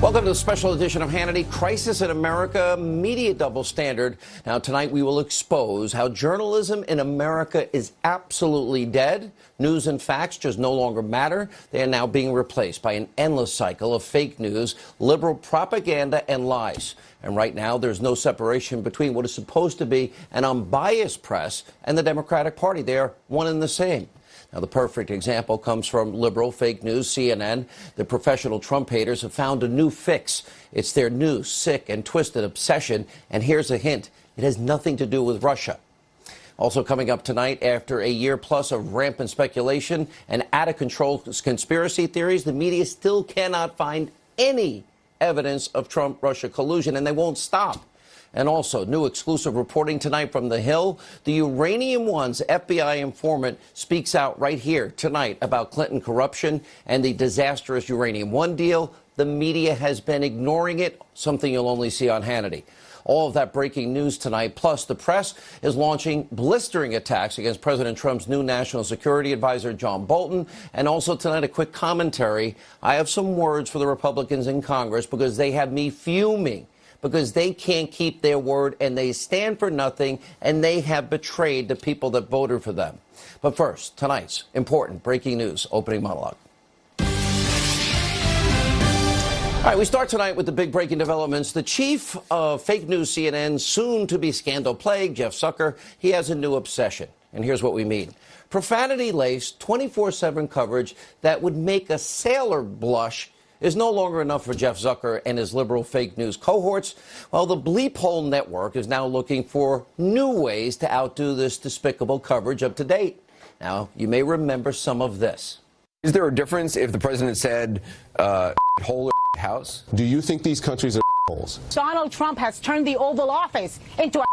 Welcome to the special edition of Hannity. Crisis in America, media double standard. Now, tonight we will expose how journalism in America is absolutely dead. News and facts just no longer matter. They are now being replaced by an endless cycle of fake news, liberal propaganda, and lies. And right now, there's no separation between what is supposed to be an unbiased press and the Democratic Party. They are one and the same. Now, the perfect example comes from liberal fake news, CNN. The professional Trump haters have found a new fix. It's their new, sick, and twisted obsession. And here's a hint. It has nothing to do with Russia. Also coming up tonight, after a year plus of rampant speculation and out-of-control conspiracy theories, the media still cannot find any evidence of Trump-Russia collusion, and they won't stop. And also, new exclusive reporting tonight from The Hill. The Uranium One's FBI informant speaks out right here tonight about Clinton corruption and the disastrous Uranium One deal. The media has been ignoring it, something you'll only see on Hannity. All of that breaking news tonight. Plus, the press is launching blistering attacks against President Trump's new national security advisor, John Bolton. And also tonight, a quick commentary. I have some words for the Republicans in Congress because they have me fuming, because they can't keep their word and they stand for nothing and they have betrayed the people that voted for them. But first, tonight's important breaking news opening monologue. All right, we start tonight with the big breaking developments. The chief of fake news CNN, soon to be scandal plagued, Jeff Zucker, he has a new obsession. And here's what we mean. Profanity-laced 24/7 coverage that would make a sailor blush is no longer enough for Jeff Zucker and his liberal fake news cohorts. Well, the bleepHole network is now looking for new ways to outdo this despicable coverage up to date. Now, you may remember some of this. Is there a difference if the president said, hole or house? Do you think these countries are holes? Donald Trump has turned the Oval Office into a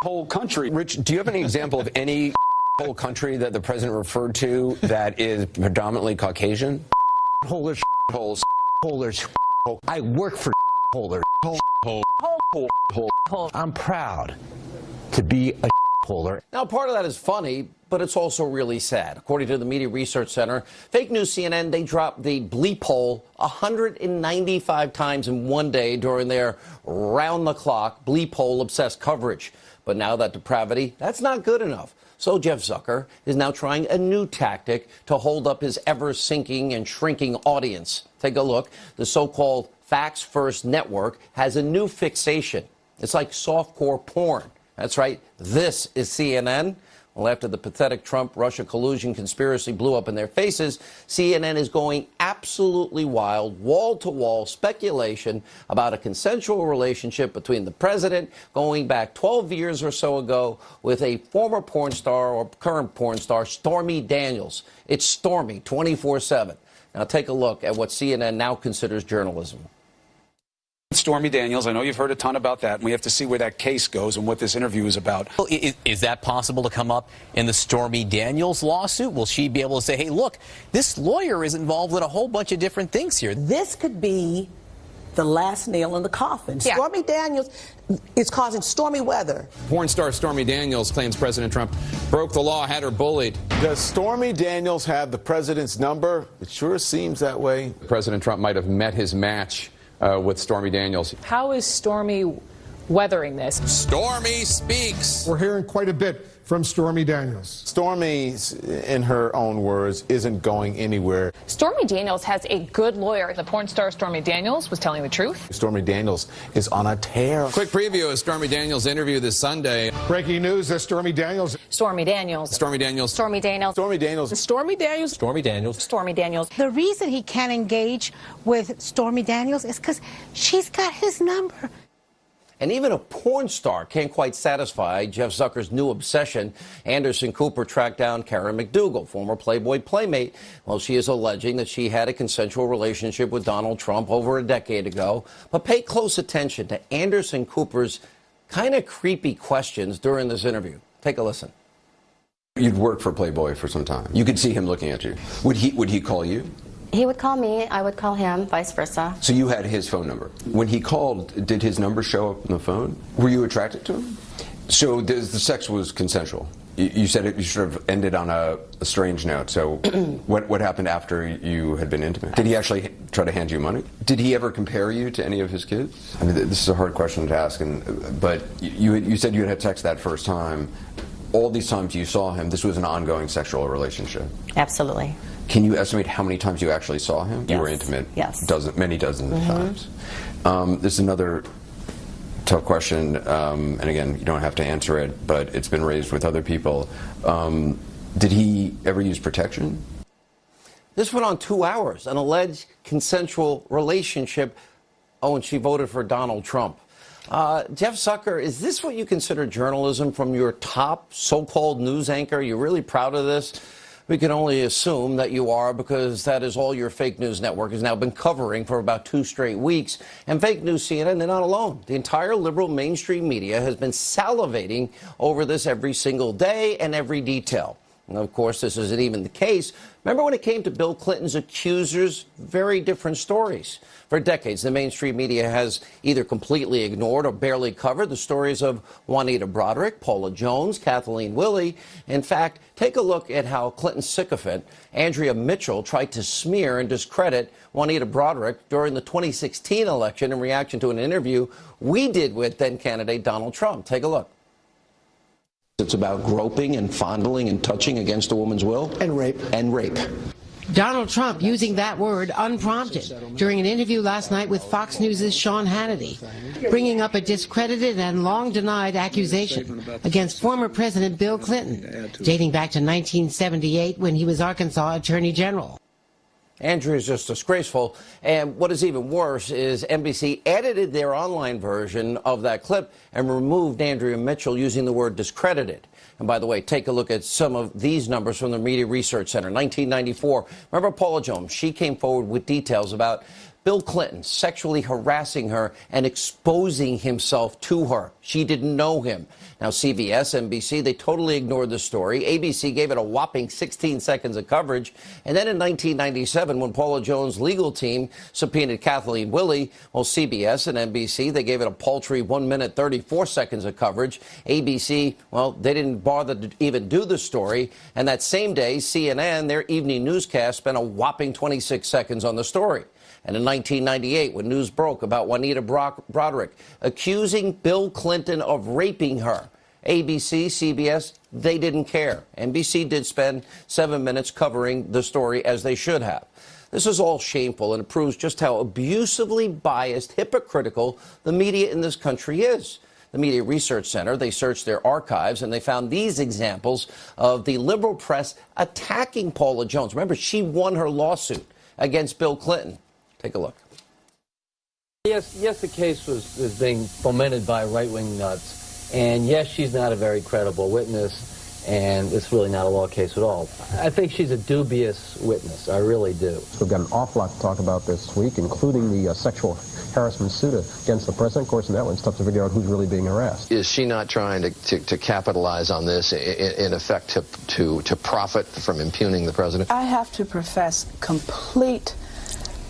Whole country. Rich, do you have any example of any whole country that the president referred to that is predominantly Caucasian? Holders. I work for holders. I'm proud to be a holder. Now, part of that is funny, but it's also really sad. According to the Media Research Center, fake news CNN, they dropped the bleepHole 195 times in one day during their round-the-clock bleepHole-obsessed coverage. But now that depravity, that's not good enough. So Jeff Zucker is now trying a new tactic to hold up his ever-sinking and shrinking audience. Take a look. The so-called Facts First Network has a new fixation. It's like softcore porn. That's right. This is CNN. Well, after the pathetic Trump-Russia collusion conspiracy blew up in their faces, CNN is going absolutely wild, wall-to-wall speculation about a consensual relationship between the president going back 12 years or so ago with a former porn star or current porn star, Stormy Daniels. It's Stormy 24/7. Now take a look at what CNN now considers journalism. Stormy Daniels, I know you've heard a ton about that, and we have to see where that case goes and what this interview is about. Is that possible to come up in the Stormy Daniels lawsuit? Will she be able to say, hey, look, this lawyer is involved in a whole bunch of different things here? This could be the last nail in the coffin. Yeah. Stormy Daniels is causing stormy weather. Porn star Stormy Daniels claims President Trump broke the law, had her bullied. Does Stormy Daniels have the president's number? It sure seems that way. President Trump might have met his match with Stormy Daniels. How is Stormy weathering this? Stormy speaks. We're hearing quite a bit from Stormy Daniels. Stormy, in her own words, isn't going anywhere. Stormy Daniels has a good lawyer. The porn star Stormy Daniels was telling the truth. Stormy Daniels is on a tear. Quick preview of Stormy Daniels' interview this Sunday. Breaking news that Stormy Daniels. Stormy Daniels. Stormy Daniels. Stormy Daniels. Stormy Daniels. Stormy Daniels. Stormy Daniels. Stormy Daniels. The reason he can't engage with Stormy Daniels is because she's got his number. And even a porn star can't quite satisfy Jeff Zucker's new obsession. Anderson Cooper tracked down Karen McDougal, former Playboy playmate. Well, she is alleging that she had a consensual relationship with Donald Trump over a decade ago. But pay close attention to Anderson Cooper's kind of creepy questions during this interview. Take a listen. You'd worked for Playboy for some time. You could see him looking at you. Would he call you? He would call me, I would call him, vice versa. So you had his phone number. When he called, did his number show up on the phone? Were you attracted to him? So the sex was consensual? You said you should have ended on a strange note. So what happened after you had been intimate? Did he actually try to hand you money? Did he ever compare you to any of his kids? I mean, this is a hard question to ask, but you said you had sex that first time. All these times you saw him, this was an ongoing sexual relationship. Absolutely. Can you estimate how many times you actually saw him? Yes. You were intimate many dozens of times. This is another tough question, and again, you don't have to answer it, but it's been raised with other people. Did he ever use protection? This went on 2 hours, an alleged consensual relationship. Oh, and she voted for Donald Trump. Jeff Zucker, is this what you consider journalism from your top so-called news anchor? Are you really proud of this? We can only assume that you are, because that is all your fake news network has now been covering for about 2 straight weeks. And fake news CNN, they're not alone. The entire liberal mainstream media has been salivating over this every single day and every detail. And of course, this isn't even the case. Remember when it came to Bill Clinton's accusers? Very different stories. For decades, the mainstream media has either completely ignored or barely covered the stories of Juanita Broaddrick, Paula Jones, Kathleen Willey. In fact, take a look at how Clinton's sycophant, Andrea Mitchell, tried to smear and discredit Juanita Broaddrick during the 2016 election in reaction to an interview we did with then-candidate Donald Trump. Take a look. It's about groping and fondling and touching against a woman's will. And rape. And rape. Donald Trump using that word unprompted during an interview last night with Fox News' Sean Hannity, bringing up a discredited and long-denied accusation against former President Bill Clinton, dating back to 1978 when he was Arkansas Attorney General. Andrew is just disgraceful. And what is even worse is NBC edited their online version of that clip and removed Andrea Mitchell using the word discredited. And by the way, take a look at some of these numbers from the Media Research Center. 1994, remember Paula Jones? She came forward with details about Bill Clinton sexually harassing her and exposing himself to her. She didn't know him. Now, CBS, NBC, they totally ignored the story. ABC gave it a whopping 16 seconds of coverage. And then in 1997, when Paula Jones' legal team subpoenaed Kathleen Willey, well, CBS and NBC, they gave it a paltry 1 minute, 34 seconds of coverage. ABC, well, they didn't bother to even do the story. And that same day, CNN, their evening newscast, spent a whopping 26 seconds on the story. And in 1998, when news broke about Juanita Broaddrick accusing Bill Clinton of raping her, ABC, CBS, they didn't care. NBC did spend 7 minutes covering the story, as they should have. This is all shameful, and it proves just how abusively biased, hypocritical the media in this country is. The Media Research Center, they searched their archives, and they found these examples of the liberal press attacking Paula Jones. Remember, she won her lawsuit against Bill Clinton. Take a look. Yes, the case was being fomented by right-wing nuts. And yes, she's not a very credible witness, and it's really not a law case at all. I think she's a dubious witness. I really do. We've got an awful lot to talk about this week, including the sexual harassment suit against the president. Of course, in that one, it's tough to figure out who's really being harassed. Is she not trying to capitalize on this, in effect, to profit from impugning the president? I have to profess complete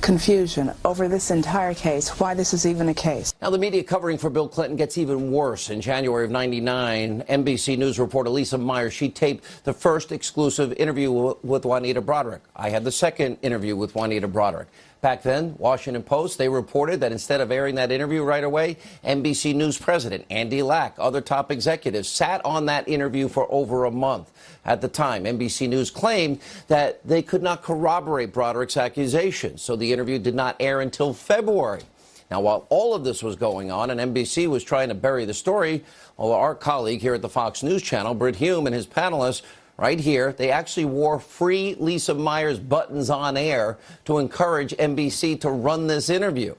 confusion over this entire case, why this is even a case. Now, the media covering for Bill Clinton gets even worse. In January of '99, NBC News reporter Lisa Meyer, she taped the first exclusive interview with Juanita Broaddrick. I had the second interview with Juanita Broaddrick. Back then, Washington Post, they reported that instead of airing that interview right away, NBC News president Andy Lack, other top executives, sat on that interview for over a month. At the time, NBC News claimed that they could not corroborate Broaddrick's accusations, so the interview did not air until February. Now, while all of this was going on and NBC was trying to bury the story, well, our colleague here at the Fox News Channel, Britt Hume, and his panelists right here, they actually wore free Lisa Meyer's buttons on air to encourage NBC to run this interview,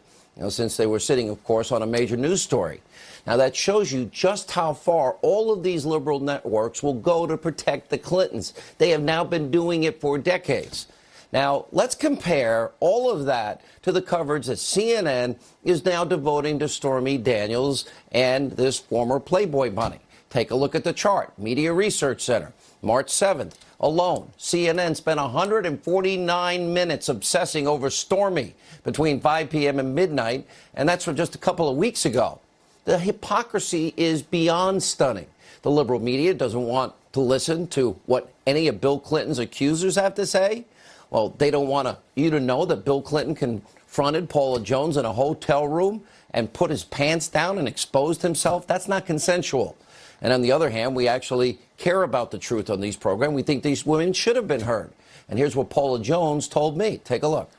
since they were sitting, of course, on a major news story. Now, that shows you just how far all of these liberal networks will go to protect the Clintons. They have now been doing it for decades. Now, let's compare all of that to the coverage that CNN is now devoting to Stormy Daniels and this former Playboy bunny. Take a look at the chart. Media Research Center, March 7th, alone, CNN spent 149 minutes obsessing over Stormy between 5 p.m. and midnight, and that's from just a couple of weeks ago. The hypocrisy is beyond stunning. The liberal media doesn't want to listen to what any of Bill Clinton's accusers have to say. Well, they don't want you to know that Bill Clinton confronted Paula Jones in a hotel room and put his pants down and exposed himself. That's not consensual. And on the other hand, we actually care about the truth on these programs. We think these women should have been heard. And here's what Paula Jones told me. Take a look.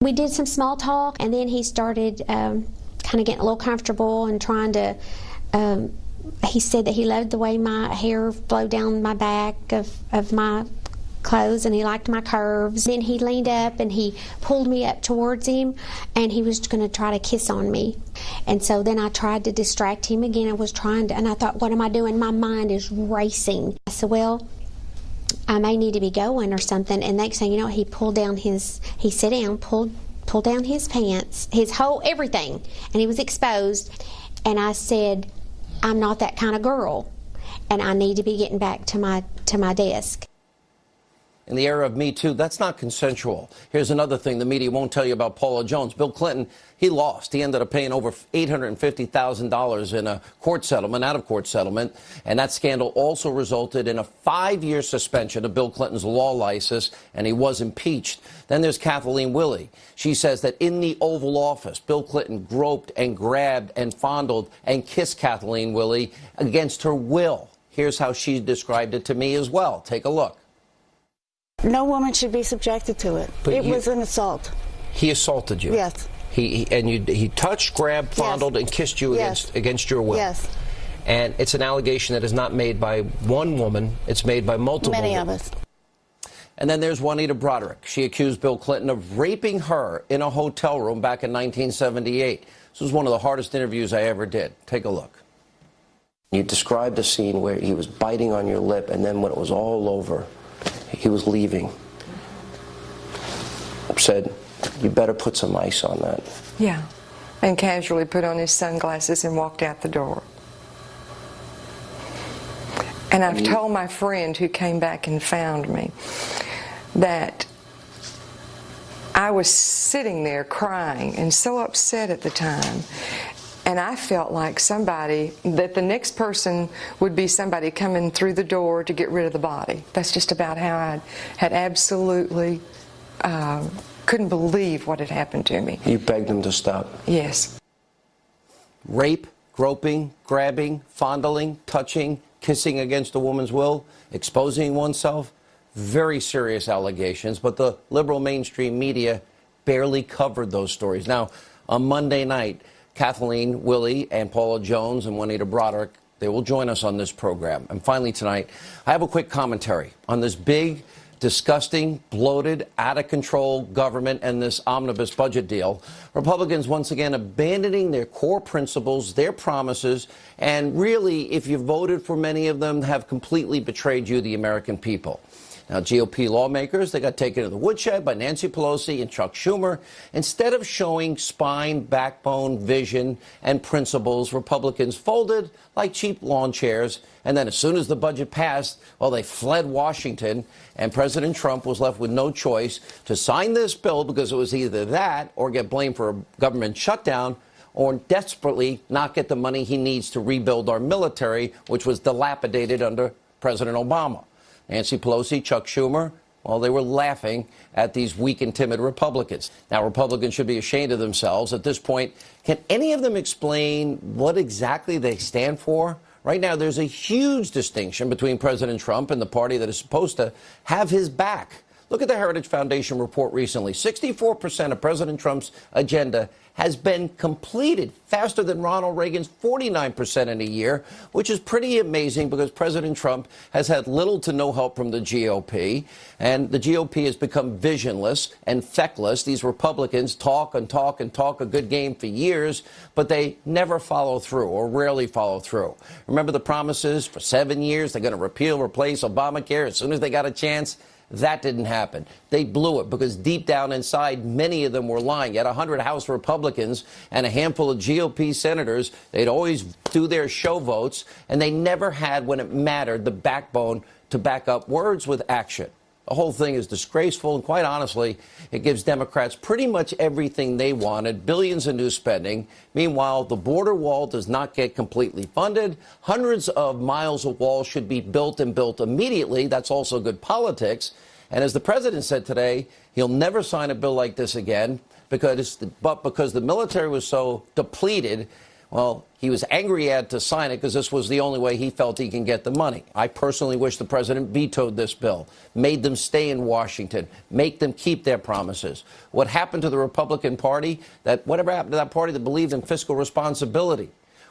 We did some small talk, and then he started kind of getting a little comfortable and trying to, he said that he loved the way my hair flowed down my back of my clothes, and he liked my curves. Then he leaned up and he pulled me up towards him, and he was going to try to kiss on me. And so then I tried to distract him again. And I thought, what am I doing? My mind is racing. I said, well, I may need to be going or something. And next thing you know, he pulled down he sat down, pulled down his pants, his whole everything, and he was exposed. And I said, I'm not that kind of girl, and I need to be getting back to my desk. In the era of Me Too, that's not consensual. Here's another thing the media won't tell you about Paula Jones. Bill Clinton, he lost. He ended up paying over $850,000 in a court settlement, out-of-court settlement, and that scandal also resulted in a 5-year suspension of Bill Clinton's law license, and he was impeached. Then there's Kathleen Willey. She says that in the Oval Office, Bill Clinton groped and grabbed and fondled and kissed Kathleen Willey against her will. Here's how she described it to me as well. Take a look. No woman should be subjected to it. It was an assault. He assaulted you. Yes. He touched, grabbed, fondled, and kissed you against your will. Yes. And it's an allegation that is not made by one woman. It's made by multiple Many women. of us. And then there's Juanita Broderick. She accused Bill Clinton of raping her in a hotel room back in 1978. This was one of the hardest interviews I ever did. Take a look. You described a scene where he was biting on your lip, and then when it was all over, he was leaving. Said, you better put some ice on that. Yeah, and casually put on his sunglasses and walked out the door. And I've told my friend who came back and found me that I was sitting there crying and so upset at the time. And I felt like that the next person would be somebody coming through the door to get rid of the body. That's just about how I had absolutely couldn't believe what had happened to me. You begged him to stop? Yes. Rape, groping, grabbing, fondling, touching, kissing against a woman's will, exposing oneself. Very serious allegations, but the liberal mainstream media barely covered those stories. Now, on Monday night, Kathleen Willey and Paula Jones and Juanita Broderick, they will join us on this program. And finally tonight, I have a quick commentary on this big, disgusting, bloated, out-of-control government and this omnibus budget deal. Republicans once again abandoning their core principles, their promises, and really, if you voted for many of them, have completely betrayed you, the American people. Now, GOP lawmakers, they got taken to the woodshed by Nancy Pelosi and Chuck Schumer. Instead of showing spine, backbone, vision, and principles, Republicans folded like cheap lawn chairs. And then as soon as the budget passed, well, they fled Washington, and President Trump was left with no choice to sign this bill because it was either that or get blamed for a government shutdown or desperately not get the money he needs to rebuild our military, which was dilapidated under President Obama. Nancy Pelosi, Chuck Schumer, well, they were laughing at these weak and timid Republicans. Now, Republicans should be ashamed of themselves. At this point, can any of them explain what exactly they stand for? Right now, there's a huge distinction between President Trump and the party that is supposed to have his back. Look at the Heritage Foundation report recently. 64% of President Trump's agenda has been completed faster than Ronald Reagan's 49% in a year, which is pretty amazing because President Trump has had little to no help from the GOP, and the GOP has become visionless and feckless. These Republicans talk and talk and talk a good game for years, but they never follow through or rarely follow through. Remember the promises for 7 years? They're going to repeal, replace Obamacare as soon as they got a chance. That didn't happen. They blew it because deep down inside, many of them were lying. You had 100 House Republicans and a handful of GOP senators. They'd always do their show votes, and they never had, when it mattered, the backbone to back up words with action. The whole thing is disgraceful, and quite honestly, it gives Democrats pretty much everything they wanted, billions in new spending. Meanwhile, the border wall does not get completely funded. Hundreds of miles of wall should be built and built immediately. That's also good politics. And as the president said today, he'll never sign a bill like this again because the military was so depleted. Well, he was angry he had to sign it because this was the only way he felt he can get the money. I personally wish the president vetoed this bill, made them stay in Washington, make them keep their promises. What happened to the Republican Party? Whatever happened to that party that believed in fiscal responsibility?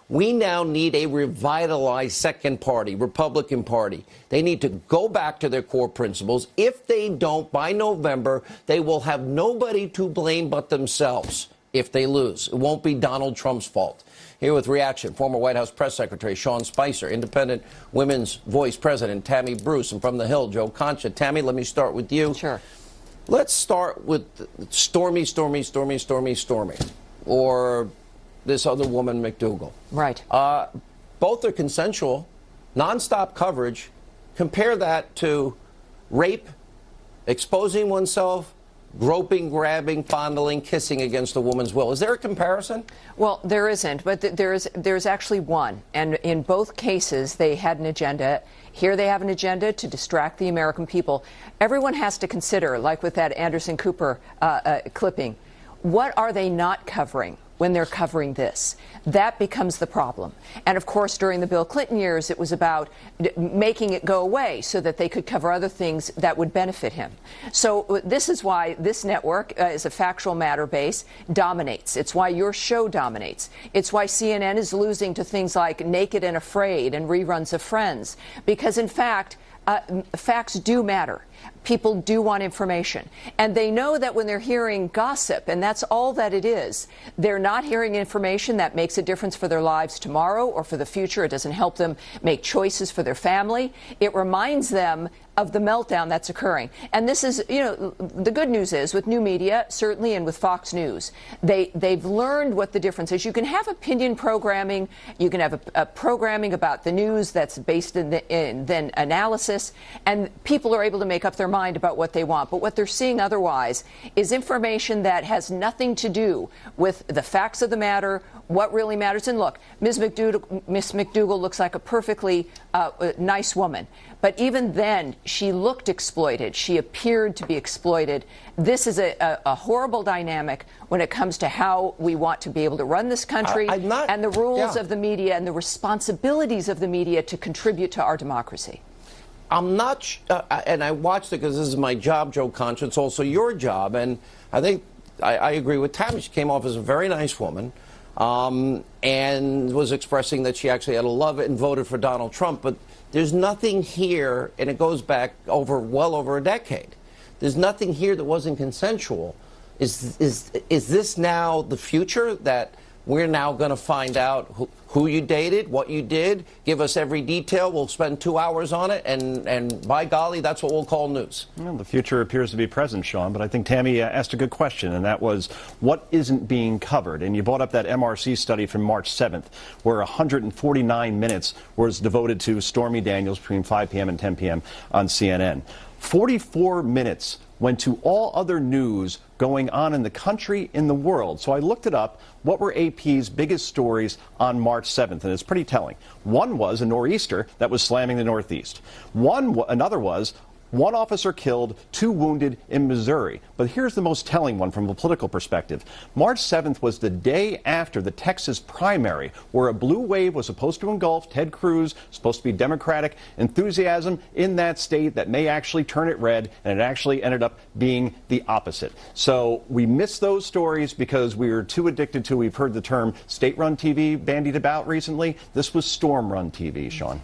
We now need a revitalized second party, Republican Party. They need to go back to their core principles. If they don't, by November, they will have nobody to blame but themselves if they lose. It won't be Donald Trump's fault. Here with reaction, former White House press secretary Sean Spicer, independent Women's Voice president Tammy Bruce, and from the Hill, Joe Concha. Tammy, let me start with you. Sure. Let's start with Stormy, or this other woman, McDougal. Right. Both are consensual, nonstop coverage. Compare that to rape, exposing oneself, groping, grabbing, fondling, kissing against a woman's will. Is there a comparison? Well, there isn't, but there's actually one. And in both cases, they had an agenda. Here they have an agenda to distract the American people. Everyone has to consider, like with that Anderson Cooper clipping, what are they not covering when they're covering this? That becomes the problem. And of course, during the Bill Clinton years, it was about making it go away so that they could cover other things that would benefit him. So this is why this network, as a factual matter base, dominates. It's why your show dominates. It's why CNN is losing to things like Naked and Afraid and reruns of Friends. Because in fact, facts do matter. People do want information. And they know that when they're hearing gossip, and that's all that it is, they're not hearing information that makes a difference for their lives tomorrow or for the future. It doesn't help them make choices for their family. It reminds them of the meltdown that's occurring. And this is, the good news is with new media, certainly, and with Fox News, they've learned what the difference is. You can have opinion programming. You can have a programming about the news that's based in then analysis, and people are able to make up their mind about what they want. But what they're seeing otherwise is information that has nothing to do with the facts of the matter, what really matters. And look, Ms. McDougal looks like a perfectly nice woman. But even then, she looked exploited. She appeared to be exploited. This is a horrible dynamic when it comes to how we want to be able to run this country and the rules of the media and the responsibilities of the media to contribute to our democracy. I'm not, and I watched it because this is my job, Joe Concha. It's also your job. And I think I agree with Tammy. She came off as a very nice woman and was expressing that she actually had a love it and voted for Donald Trump. But there's nothing here, and it goes back well over a decade. There's nothing here that wasn't consensual. Is this now the future, that we're now going to find out who you dated, what you did, give us every detail, we'll spend 2 hours on it, and by golly, that's what we'll call news? Well, the future appears to be present, Sean, but I think Tammy asked a good question, and that was, what isn't being covered? And you brought up that MRC study from March 7th, where 149 minutes was devoted to Stormy Daniels between 5 p.m. and 10 p.m. on CNN. 44 minutes went to all other news going on in the country, in the world. So I looked it up. What were AP's biggest stories on March 7th? And it's pretty telling. One was a nor'easter that was slamming the Northeast. Another was one officer killed, 2 wounded in Missouri. But here's the most telling one from a political perspective. March 7th was the day after the Texas primary, where a blue wave was supposed to engulf Ted Cruz, supposed to be Democratic enthusiasm in that state that may actually turn it red, and it actually ended up being the opposite. So we missed those stories because we were too addicted to, we've heard the term state-run TV bandied about recently. This was storm-run TV, Sean.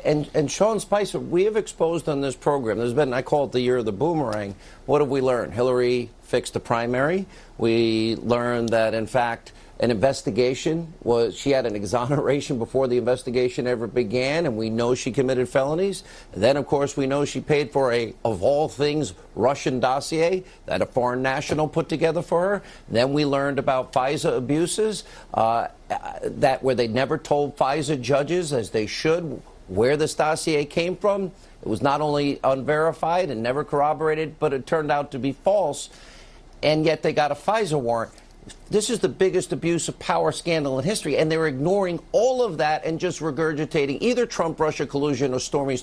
And Sean Spicer, we have exposed on this program, there's been, I call it the year of the boomerang. What have we learned? Hillary fixed the primary. We learned that, in fact, an investigation she had an exoneration before the investigation ever began, and we know she committed felonies. And then, of course, we know she paid for of all things, Russian dossier that a foreign national put together for her. Then we learned about FISA abuses, where they never told FISA judges, as they should, where this dossier came from. It was not only unverified and never corroborated, but it turned out to be false, and yet they got a FISA warrant. This is the biggest abuse of power scandal in history, and they're ignoring all of that and just regurgitating either Trump-Russia collusion or Stormy.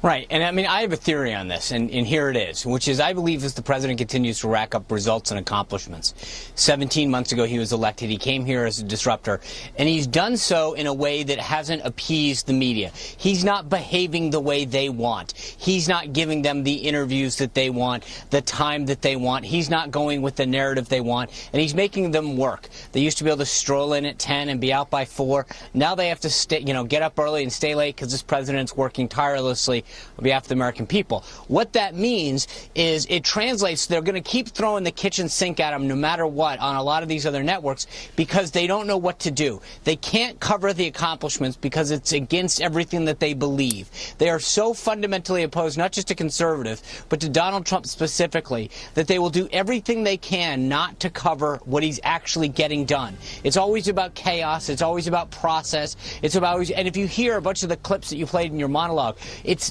Right. And I mean, I have a theory on this, and here it is, which is I believe as the president continues to rack up results and accomplishments. 17 months ago, he was elected. He came here as a disruptor, and he's done so in a way that hasn't appeased the media. He's not behaving the way they want. He's not giving them the interviews that they want, the time that they want. He's not going with the narrative they want, and he's making them work. They used to be able to stroll in at 10 and be out by 4. Now they have to stay, get up early and stay late because this president's working tirelessly on behalf of the American people. What that means is it translates, they're going to keep throwing the kitchen sink at them no matter what on a lot of these other networks because they don't know what to do. They can't cover the accomplishments because it's against everything that they believe. They are so fundamentally opposed, not just to conservatives, but to Donald Trump specifically, that they will do everything they can not to cover what he's actually getting done. It's always about chaos. It's always about process. It's about, and if you hear a bunch of the clips that you played in your monologue,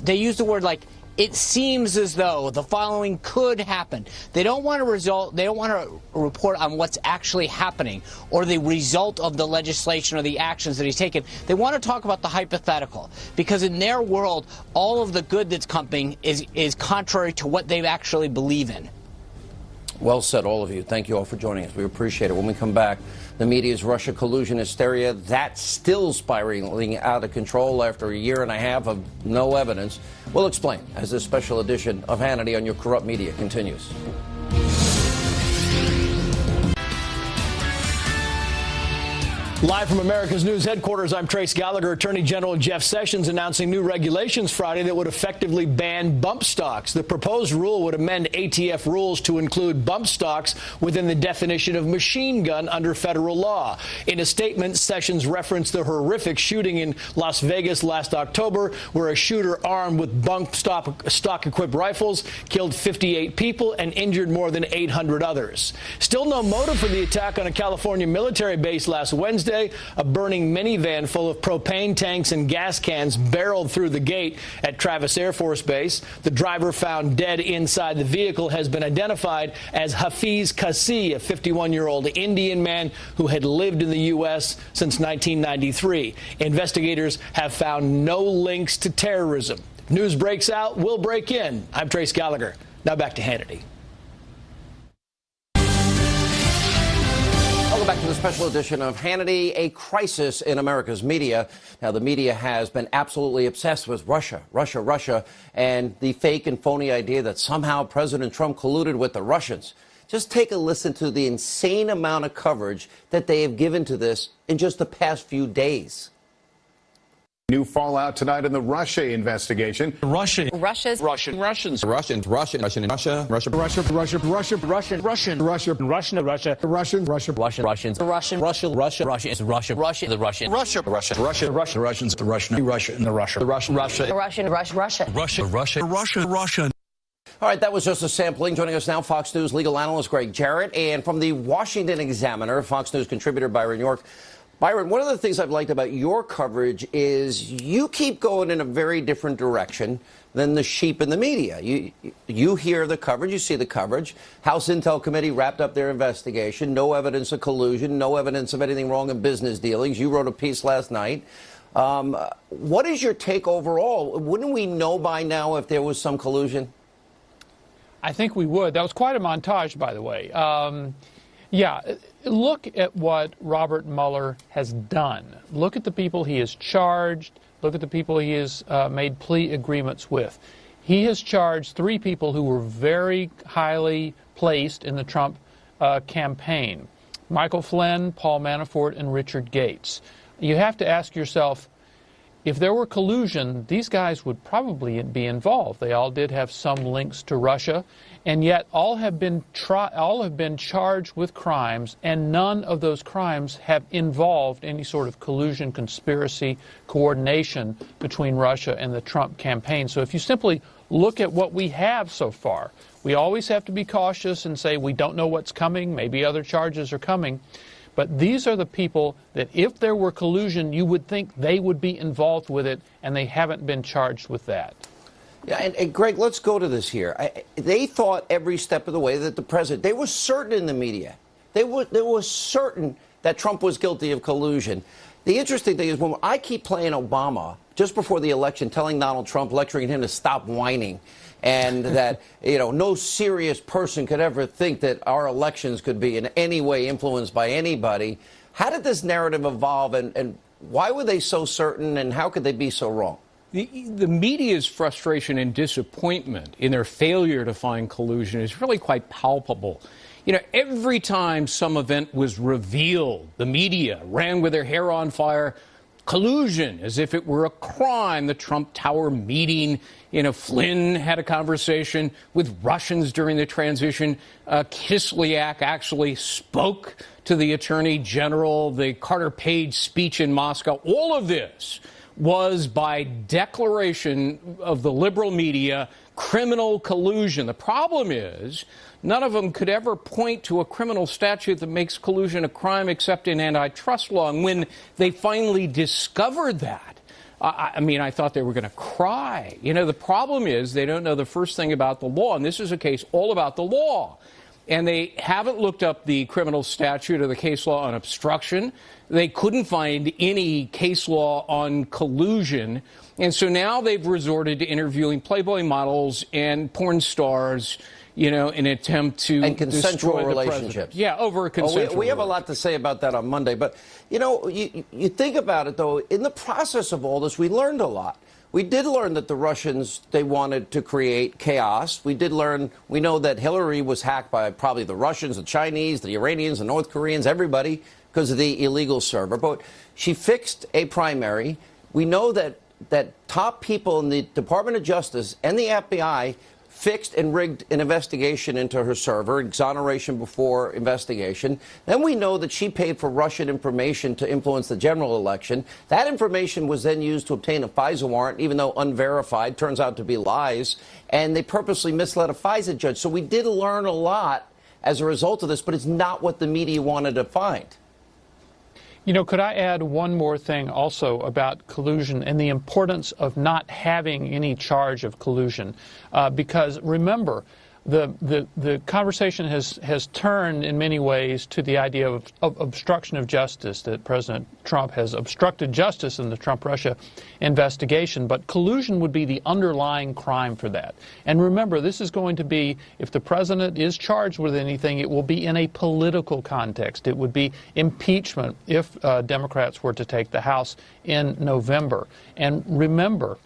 they use the word like, it seems as though the following could happen. They don't want to report on what's actually happening or the result of the legislation or the actions that he's taken. They want to talk about the hypothetical because in their world, all of the good that's coming is contrary to what they actually believe in. Well said, all of you. Thank you all for joining us. We appreciate it. When we come back, the media's Russia collusion hysteria, that's still spiraling out of control after a year and a half of no evidence. We'll explain as this special edition of Hannity on Your Corrupt Media continues. Live from America's News headquarters, I'm Trace Gallagher. Attorney General Jeff Sessions announcing new regulations Friday that would effectively ban bump stocks. The proposed rule would amend ATF rules to include bump stocks within the definition of machine gun under federal law. In a statement, Sessions referenced the horrific shooting in Las Vegas last October, where a shooter armed with bump stock-equipped rifles killed 58 people and injured more than 800 others. Still no motive for the attack on a California military base last Wednesday. A burning minivan full of propane tanks and gas cans barreled through the gate at Travis Air Force Base. The driver found dead inside the vehicle has been identified as Hafiz Kasi, a 51-year-old Indian man who had lived in the U.S. since 1993. Investigators have found no links to terrorism. If news breaks out, we'll break in. I'm Trace Gallagher. Now back to Hannity. Welcome back to the special edition of Hannity, a crisis in America's media. Now, the media has been absolutely obsessed with Russia, and the fake and phony idea that somehow President Trump colluded with the Russians. Just take a listen to the insane amount of coverage that they have given to this in just the past few days. New fallout tonight in the Russia investigation. Russians. All right, that was just a sampling. Joining us now, Fox News legal analyst Greg Jarrett, and from the Washington Examiner, Fox News contributor Byron York. Byron, one of the things I've liked about your coverage is you keep going in a very different direction than the sheep in the media. You hear the coverage, you see the coverage. House Intel Committee wrapped up their investigation. No evidence of collusion, no evidence of anything wrong in business dealings. You wrote a piece last night. What is your take overall? Wouldn't we know by now if there was some collusion? I think we would. That was quite a montage, by the way. Yeah, look at what Robert Mueller has done. Look at the people he has charged. Look at the people he has made plea agreements with. He has charged 3 people who were very highly placed in the Trump campaign: Michael Flynn, Paul Manafort, and Richard Gates. You have to ask yourself, if there were collusion, these guys would probably be involved. They all did have some links to Russia, and yet all have been charged with crimes, and none of those crimes have involved any sort of collusion, conspiracy, coordination between Russia and the Trump campaign. So if you simply look at what we have so far, we always have to be cautious and say we don't know what's coming. Maybe other charges are coming. But these are the people that if there were collusion, you would think they would be involved with it, and they haven't been charged with that. Yeah, and Greg, let's go to this here. They thought every step of the way that the president, they were certain in the media, they were certain that Trump was guilty of collusion. The interesting thing is when I keep playing Obama just before the election, telling Donald Trump, lecturing him to stop whining, and that, you know, no serious person could ever think that our elections could be in any way influenced by anybody. How did this narrative evolve, and why were they so certain, and how could they be so wrong? The media's frustration and disappointment in their failure to find collusion is really quite palpable. You know, every time some event was revealed, the media ran with their hair on fire. Collusion, as if it were a crime. The Trump Tower meeting, you know, Flynn had a conversation with Russians during the transition. Kislyak actually spoke to the Attorney General. The Carter Page speech in Moscow. All of this was by declaration of the liberal media criminal collusion. The problem is none of them could ever point to a criminal statute that makes collusion a crime except in antitrust law. And when they finally discovered that, I mean, I thought they were going to cry. You know, the problem is they don't know the first thing about the law, and this is a case all about the law. And they haven't looked up the criminal statute or the case law on obstruction. They couldn't find any case law on collusion. And so now they've resorted to interviewing Playboy models and porn stars, you know, in an attempt to and consensual relationships. Yeah, over a consensual we have a lot to say about that on Monday. But, you know, you think about it, though, in the process of all this, we learned a lot. We did learn that the Russians, they wanted to create chaos. We know that Hillary was hacked by probably the Russians, the Chinese, the Iranians, the North Koreans, everybody, because of the illegal server. But she fixed a primary. We know that top people in the Department of Justice and the FBI fixed and rigged an investigation into her server, exoneration before investigation. Then we know that she paid for Russian information to influence the general election. That information was then used to obtain a FISA warrant, even though unverified, turns out to be lies. And they purposely misled a FISA judge. So we did learn a lot as a result of this, but it's not what the media wanted to find. You know, could I add one more thing also about collusion and the importance of not having any charge of collusion? Because remember, the conversation has turned in many ways to the idea of obstruction of justice, that President Trump has obstructed justice in the Trump-Russia investigation. But collusion would be the underlying crime for that. And remember, this is going to be, if the president is charged with anything, it will be in a political context. It would be impeachment if Democrats were to take the House in November. And remember,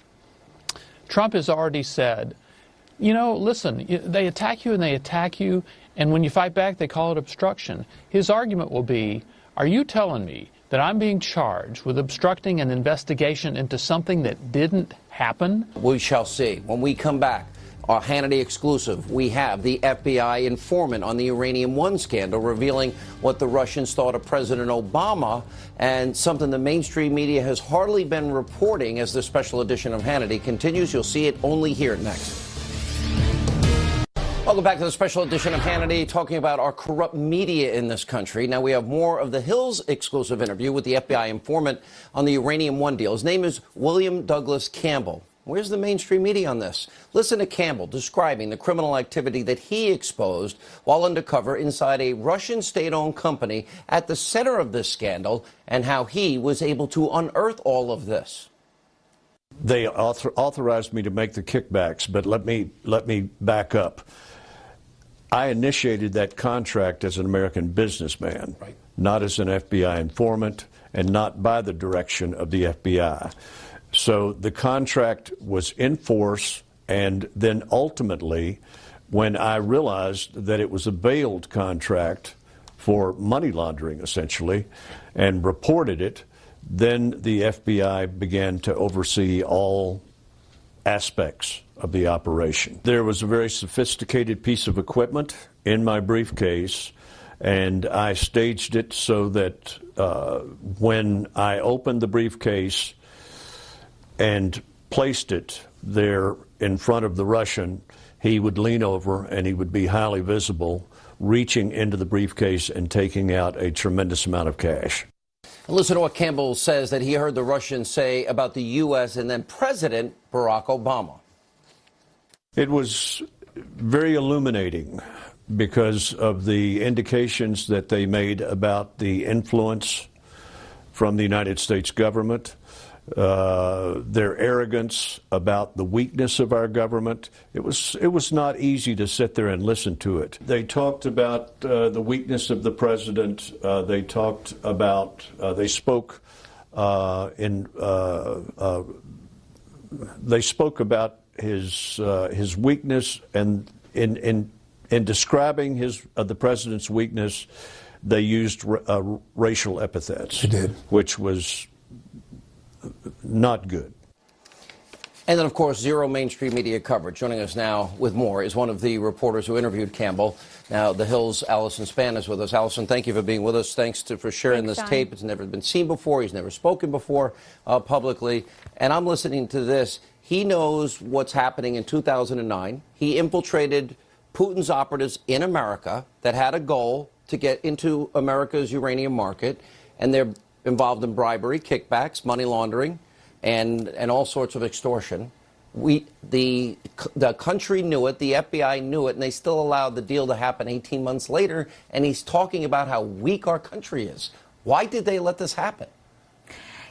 Trump has already said, you know, listen, they attack you and they attack you, and when you fight back, they call it obstruction. His argument will be, are you telling me that I'm being charged with obstructing an investigation into something that didn't happen? We shall see. When we come back, our Hannity exclusive, we have the FBI informant on the Uranium One scandal revealing what the Russians thought of President Obama, and something the mainstream media has hardly been reporting as the special edition of Hannity continues. You'll see it only here next. Welcome back to the special edition of Hannity, talking about our corrupt media in this country. Now we have more of the Hill's exclusive interview with the FBI informant on the Uranium One deal. His name is William Douglas Campbell. Where's the mainstream media on this? Listen to Campbell describing the criminal activity that he exposed while undercover inside a Russian state-owned company at the center of this scandal, and how he was able to unearth all of this. They authorized me to make the kickbacks, but let me back up. I initiated that contract as an American businessman, right, not as an FBI informant, and not by the direction of the FBI. So the contract was in force, and then ultimately, when I realized that it was a veiled contract for money laundering, essentially, and reported it, then the FBI began to oversee all aspects of the operation. There was a very sophisticated piece of equipment in my briefcase, and I staged it so that when I opened the briefcase and placed it there in front of the Russian, he would lean over and he would be highly visible reaching into the briefcase and taking out a tremendous amount of cash. Listen to what Campbell says that he heard the Russians say about the U.S. and then President Barack Obama. It was very illuminating because of the indications that they made about the influence from the United States government, their arrogance about the weakness of our government. It was not easy to sit there and listen to it. They talked about the weakness of the president. They talked about, they spoke about his weakness, and in describing the president's weakness, they used racial epithets. They did, which was not good. And then, of course, zero mainstream media coverage. Joining us now with more is one of the reporters who interviewed Campbell. Now, The Hill's Allison Spann is with us. Allison, thank you for being with us. Thanks for sharing this tape. It's never been seen before. He's never spoken before publicly. And I'm listening to this. He knows what's happening in 2009. He infiltrated Putin's operatives in America that had a goal to get into America's uranium market, and they're involved in bribery, kickbacks, money laundering, and all sorts of extortion. The country knew it, the FBI knew it, and they still allowed the deal to happen 18 months later, and he's talking about how weak our country is. Why did they let this happen?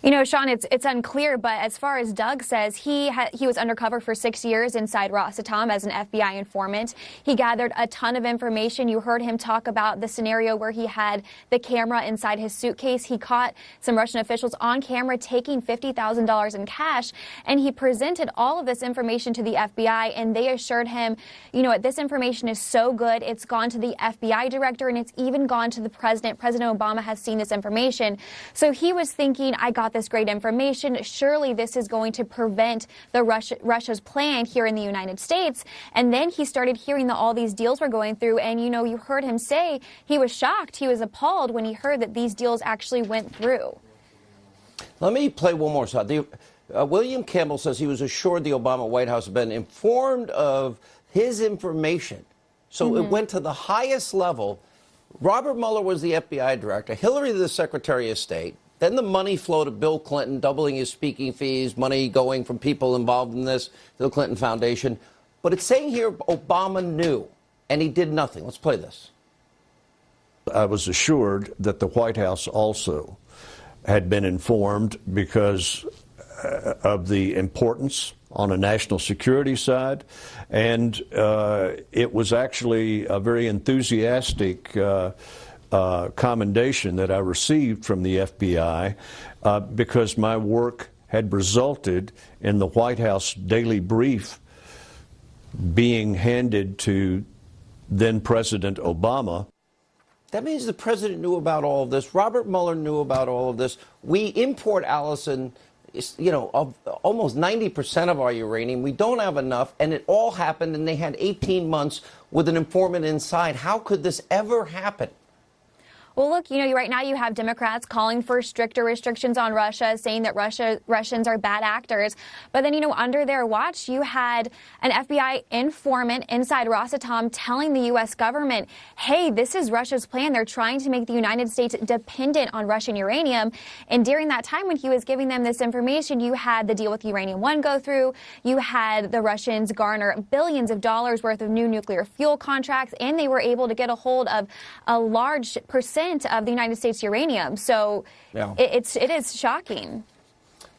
You know, Sean, it's unclear, but as far as Doug says, he was undercover for 6 years inside Rosatom as an FBI informant. He gathered a ton of information. You heard him talk about the scenario where he had the camera inside his suitcase. He caught some Russian officials on camera taking $50,000 in cash, and he presented all of this information to the FBI, and they assured him, you know what, this information is so good, it's gone to the FBI director, and it's even gone to the president. President Obama has seen this information. So he was thinking, I got this great information. Surely this is going to prevent the Russia's plan here in the United States. And then he started hearing that all these deals were going through. And, you know, you heard him say he was shocked. He was appalled when he heard that these deals actually went through. Let me play one more side. William Campbell says he was assured the Obama White House had been informed of his information. So it went to the highest level. Robert Mueller was the FBI director. Hillary, the Secretary of State. Then the money flowed to Bill Clinton, doubling his speaking fees, money going from people involved in this to the Clinton Foundation. But it's saying here Obama knew, and he did nothing. Let's play this. I was assured that the White House also had been informed because of the importance on a national security side, and it was actually a very enthusiastic commendation that I received from the FBI because my work had resulted in the White House daily brief being handed to then President Obama. That means the president knew about all of this. Robert Mueller knew about all of this. We import, Allison, you know, of almost 90% of our uranium. We don't have enough, and it all happened, and they had 18 months with an informant inside. How could this ever happen? Well, look, you know, right now you have Democrats calling for stricter restrictions on Russia, saying that Russians are bad actors. But then, you know, under their watch, you had an FBI informant inside Rosatom telling the U.S. government, hey, this is Russia's plan. They're trying to make the United States dependent on Russian uranium. And during that time when he was giving them this information, you had the deal with Uranium One go through. You had the Russians garner billions of dollars worth of new nuclear fuel contracts, and they were able to get a hold of a large percent of the United States uranium. So yeah. It is shocking.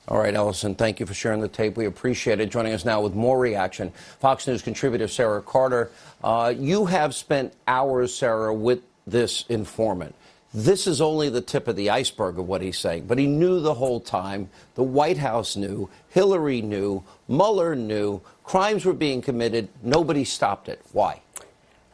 All right, Allison, thank you for sharing the tape. We appreciate it. Joining us now with more reaction, Fox News contributor Sarah Carter. You have spent hours, Sarah, with this informant. This is only the tip of the iceberg of what he's saying, but he knew the whole time. The White House knew, Hillary knew, Mueller knew, crimes were being committed. Nobody stopped it. Why?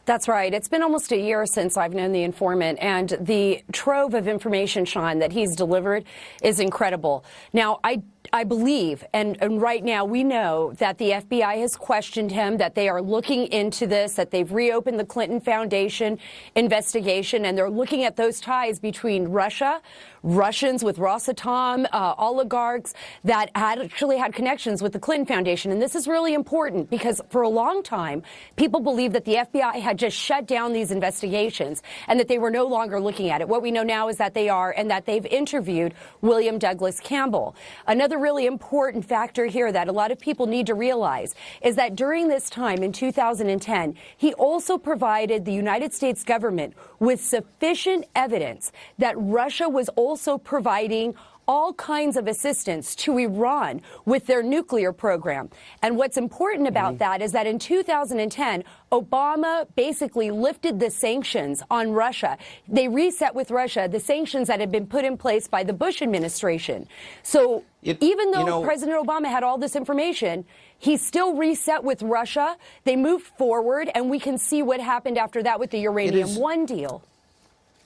That's right. It's been almost a year since I've known the informant, and the trove of information, Sean, that he's delivered is incredible. Now, I I believe, and right now we know that the FBI has questioned him, that they are looking into this, that they've reopened the Clinton Foundation investigation, and they're looking at those ties between Russia, Russians with Rosatom, oligarchs that actually had connections with the Clinton Foundation. And this is really important because for a long time, people believed that the FBI had just shut down these investigations and that they were no longer looking at it. What we know now is that they are, and that they've interviewed William Douglas Campbell. Another really important factor here that a lot of people need to realize is that during this time in 2010, he also provided the United States government with sufficient evidence that Russia was also providing all kinds of assistance to Iran with their nuclear program. And what's important about that is that in 2010, Obama basically lifted the sanctions on Russia. They reset with Russia the sanctions that had been put in place by the Bush administration. So even though President Obama had all this information, he still reset with Russia. They moved forward, and we can see what happened after that with the Uranium One deal.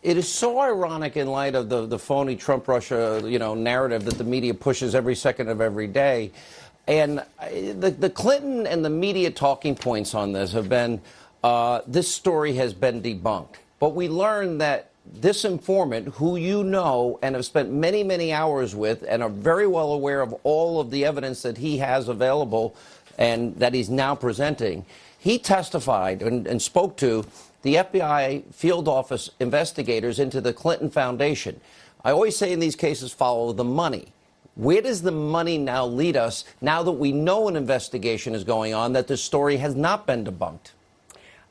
It is so ironic in light of the phony Trump-Russia, narrative that the media pushes every second of every day. And the Clinton and the media talking points on this have been, this story has been debunked. But we learned that this informant, who you know and have spent many, many hours with and are very well aware of all of the evidence that he has available and that he's now presenting, he testified and spoke to the FBI field office investigators into the Clinton Foundation. I always say in these cases, follow the money. Where does the money now lead us now that we know an investigation is going on, that this story has not been debunked?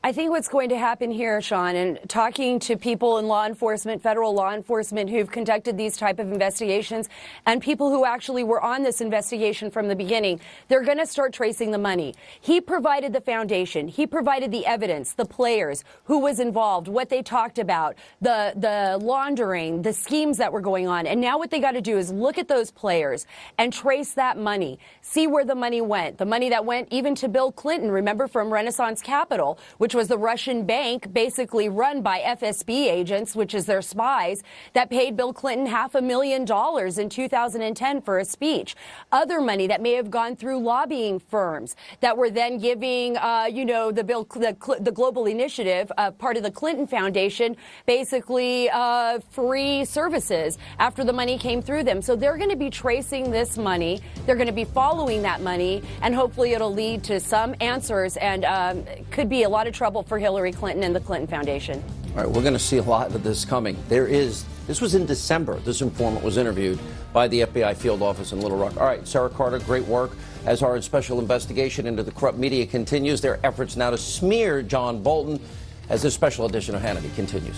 I think what's going to happen here, Sean, and talking to people in law enforcement, federal law enforcement who've conducted these type of investigations and people who actually were on this investigation from the beginning, they're going to start tracing the money. He provided the foundation. He provided the evidence, the players, who was involved, what they talked about, the laundering, the schemes that were going on. And now what they got to do is look at those players and trace that money, see where the money went. The money that went even to Bill Clinton, remember, from Renaissance Capital, which was the Russian bank basically run by FSB agents, which is their spies, that paid Bill Clinton $500,000 in 2010 for a speech. Other money that may have gone through lobbying firms that were then giving, the Global Initiative, part of the Clinton Foundation, basically free services after the money came through them. So they're going to be tracing this money. They're going to be following that money, and hopefully it'll lead to some answers, and could be a lot of trouble for Hillary Clinton and the Clinton Foundation. All right, we're going to see a lot of this coming. This was in December. This informant was interviewed by the FBI field office in Little Rock. All right, Sarah Carter, great work. As our special investigation into the corrupt media continues, their efforts now to smear John Bolton as this special edition of Hannity continues.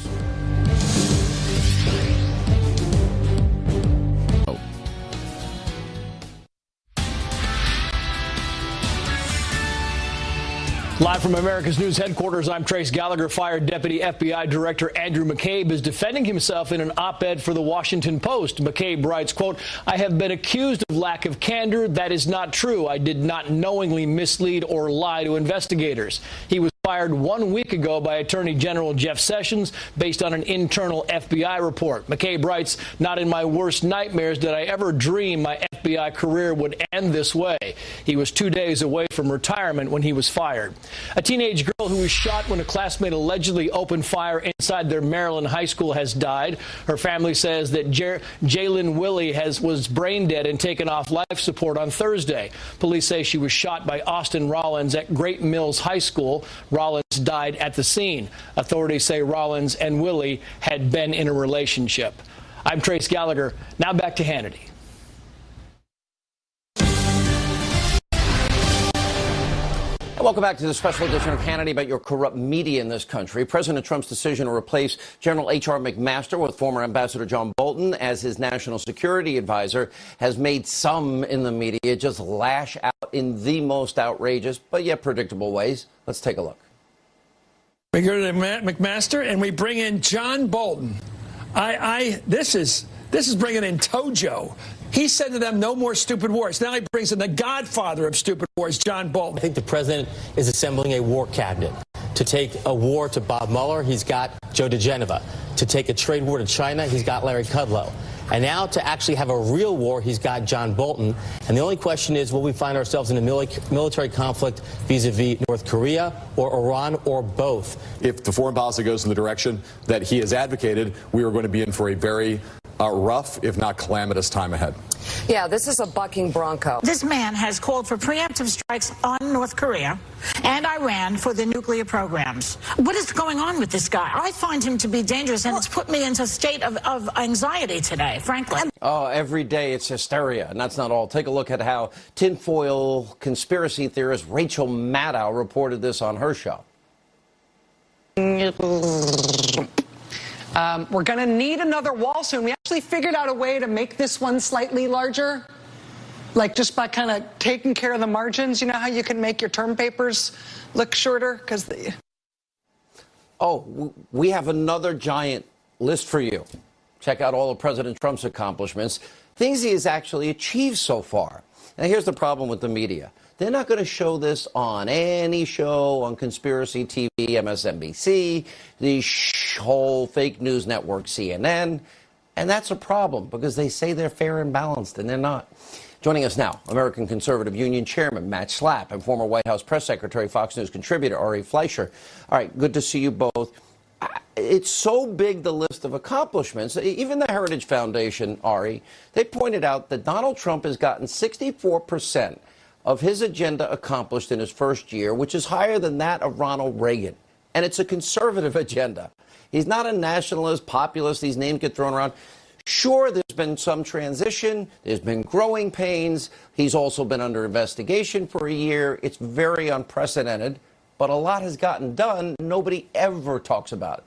Live from America's News headquarters, I'm Trace Gallagher. Fired Deputy FBI Director Andrew McCabe is defending himself in an op-ed for the Washington Post. McCabe writes, quote, "I have been accused of lack of candor. That is not true. I did not knowingly mislead or lie to investigators." He was fired 1 week ago by Attorney General Jeff Sessions based on an internal FBI report. McCabe writes, "Not in my worst nightmares did I ever dream my FBI career would end this way." He was 2 days away from retirement when he was fired. A teenage girl who was shot when a classmate allegedly opened fire inside their Maryland high school has died. Her family says that Jalen Willie was brain dead and taken off life support on Thursday. Police say she was shot by Austin Rollins at Great Mills High School. Rollins died at the scene. Authorities say Rollins and Willie had been in a relationship. I'm Trace Gallagher. Now back to Hannity. Welcome back to the special edition of Hannity about your corrupt media in this country. President Trump's decision to replace General H.R. McMaster with former Ambassador John Bolton as his national security advisor has made some in the media just lash out in the most outrageous but yet predictable ways. Let's take a look. We go to McMaster and we bring in John Bolton. This is bringing in Tojo. He said to them, no more stupid wars. Now he brings in the godfather of stupid wars, John Bolton. I think the president is assembling a war cabinet. To take a war to Bob Mueller, he's got Joe DeGeneva. To take a trade war to China, he's got Larry Kudlow. And now to actually have a real war, he's got John Bolton. And the only question is, will we find ourselves in a military conflict vis-a-vis North Korea or Iran or both? If the foreign policy goes in the direction that he has advocated, we are going to be in for a very rough, if not calamitous, time ahead. Yeah, this is a bucking bronco. This man has called for preemptive strikes on North Korea and Iran for their nuclear programs. What is going on with this guy? I find him to be dangerous, and it's put me into a state of anxiety today, frankly. Oh, every day it's hysteria, and that's not all. Take a look at how tinfoil conspiracy theorist Rachel Maddow reported this on her show. We're going to need another wall soon. We actually figured out a way to make this one slightly larger, like just by kind of taking care of the margins. You know how you can make your term papers look shorter? Oh, we have another giant list for you. Check out all of President Trump's accomplishments, things he has actually achieved so far. Now, here's the problem with the media. They're not going to show this on any show, on Conspiracy TV, MSNBC, the whole fake news network, CNN. And that's a problem because they say they're fair and balanced, and they're not. Joining us now, American Conservative Union Chairman Matt Schlapp and former White House Press Secretary, Fox News contributor Ari Fleischer. All right, good to see you both. It's so big, the list of accomplishments. Even the Heritage Foundation, Ari, they pointed out that Donald Trump has gotten 64% of his agenda accomplished in his first year, which is higher than that of Ronald Reagan. And it's a conservative agenda. He's not a nationalist, populist. These names get thrown around. Sure, there's been some transition. There's been growing pains. He's also been under investigation for a year. It's very unprecedented. But a lot has gotten done. Nobody ever talks about it.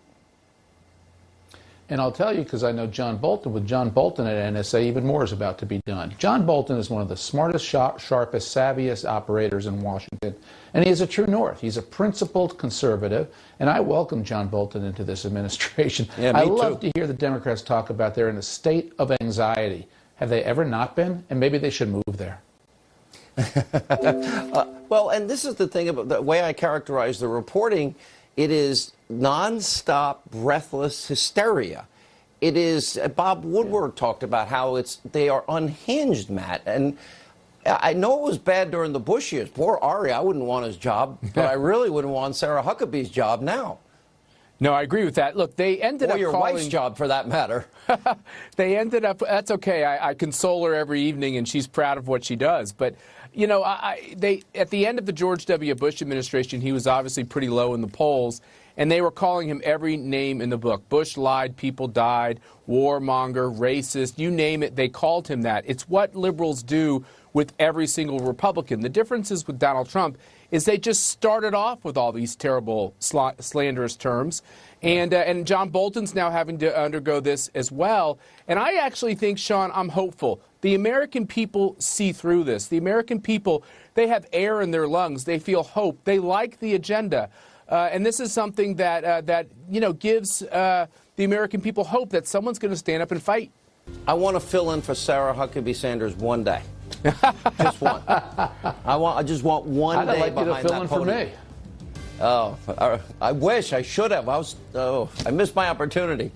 And I'll tell you, because I know John Bolton, with John Bolton at NSA, even more is about to be done. John Bolton is one of the smartest, sharpest, savviest operators in Washington. And he is a true north. He's a principled conservative. And I welcome John Bolton into this administration. Yeah, me I love too. to hear the Democrats talk about they're in a state of anxiety. Have they ever not been? And maybe they should move there. Well, and this is the thing about the way I characterize the reporting. It is nonstop, breathless hysteria. It is, Bob Woodward talked about how they are unhinged, Matt. And I know it was bad during the Bush years. Poor Ari, I wouldn't want his job, but I really wouldn't want Sarah Huckabee's job now. No, I agree with that. Look, they ended up or your calling... wife's job, for that matter. They ended up... That's okay. I console her every evening, and she's proud of what she does. But, you know, at the end of the George W. Bush administration, he was obviously pretty low in the polls, and they were calling him every name in the book. Bush lied, people died, warmonger, racist, you name it, they called him that. It's what liberals do with every single Republican. The difference is with Donald Trump is they just started off with all these terrible slanderous terms. And John Bolton's now having to undergo this as well. And I actually think, Sean, I'm hopeful. The American people see through this. The American people, they have air in their lungs. They feel hope. They like the agenda. And this is something that you know, gives the American people hope that someone's going to stand up and fight. I want to fill in for Sarah Huckabee Sanders one day. Just one. I just want one day like behind you to fill in that podium. for me. Oh, I wish I should have. I missed my opportunity.